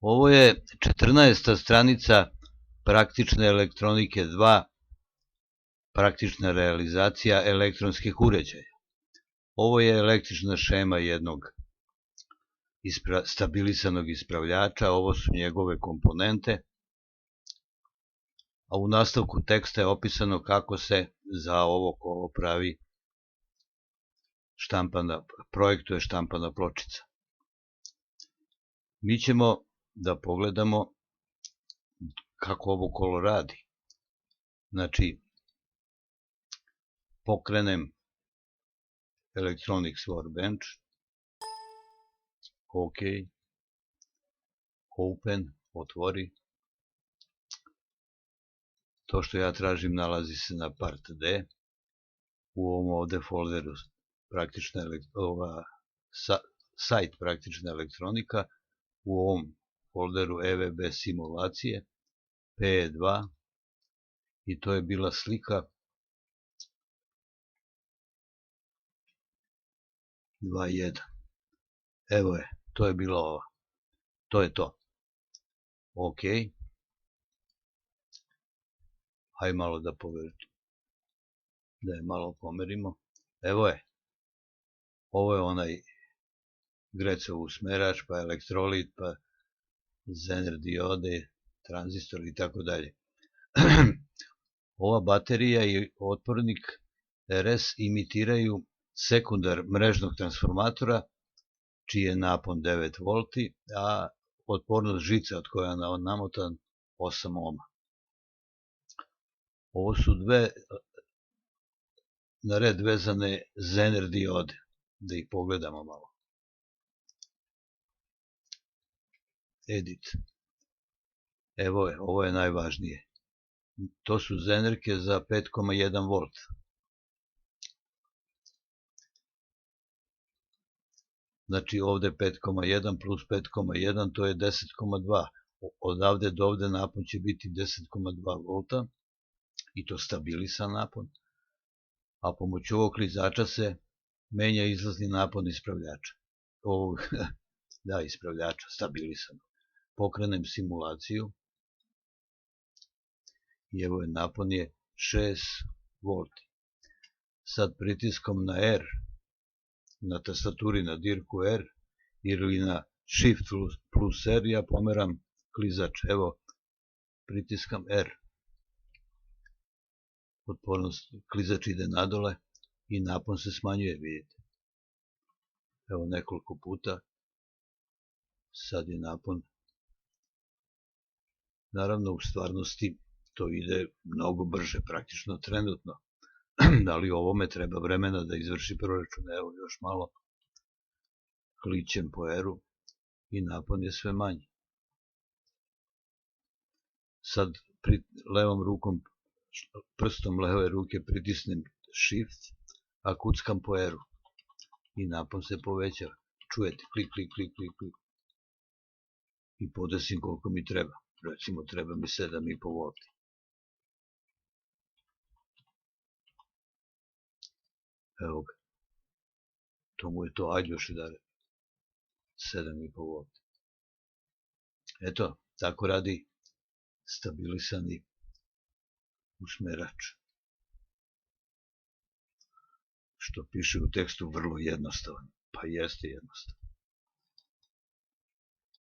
Ovo je 14. stranica praktične elektronike 2, praktična realizacija elektronskih uređaja. Ovo je električna šema jednog stabilisanog ispravljača, ovo su njegove komponente, a u nastavku teksta je opisano kako se za ovo kolo pravi projektuje štampana pločica. Mi ćemo da pogledamo kako ovo kolo radi. Znači, pokrenem Electronics Workbench, OK, Open, otvori. To što ja tražim nalazi se na part D, u ovom ovde folderu sajt praktična elektronika, u ovom folderu EVB simulacije, P2, i to je bila slika 2.1. Evo je, to je bila ova. To je to. OK. Hajde malo da je malo pomerimo. Evo je. Ovo je onaj Grecov usmerač, pa elektrolit, pa Zener diode, tranzistor i tako dalje. Ova baterija i otpornik RS imitiraju sekundar mrežnog transformatora, čiji je napon 9 V, a otpornost žice od koja je namotan 8 ohma. Ovo su na red vezane Zener diode, da ih pogledamo malo. Edit. Evo je, ovo je najvažnije. To su Zenerke za 5,1 V. Znači ovde 5,1 plus 5,1 to je 10,2. Odavde do ovde napon će biti 10,2 V i to stabilisan napon. A pomoću ovog klizača se menja izlazni napon ispravljača. Ispravljača, stabilisan. Pokrenem simulaciju i evo je, napon je 6 V. Sad pritiskom na R, na tastaturi na dirku R ili na Shift plus R, ja pomeram klizač. Evo, pritiskam R. Otpornost, klizač ide nadole i napon se smanjuje, vidite. Evo nekoliko puta. Sad je napon. Naravno, u stvarnosti to ide mnogo brže, praktično trenutno. Ali ovome treba vremena da izvrši proračun. Evo još malo. Kličem po R-u i napon je sve manji. Sad levom rukom, prstom leve ruke pritisnem Shift, a kuckam po R-u i napon se povećava. Čujete, klik, klik, klik, klik, klik. I podesim koliko mi treba. Recimo, treba mi 7,5 V. Evo ga. To mu je to, ajde još i dalje. 7,5 V. Eto, tako radi stabilisani usmerač. Što piše u tekstu, vrlo jednostavan. Pa jeste jednostavan.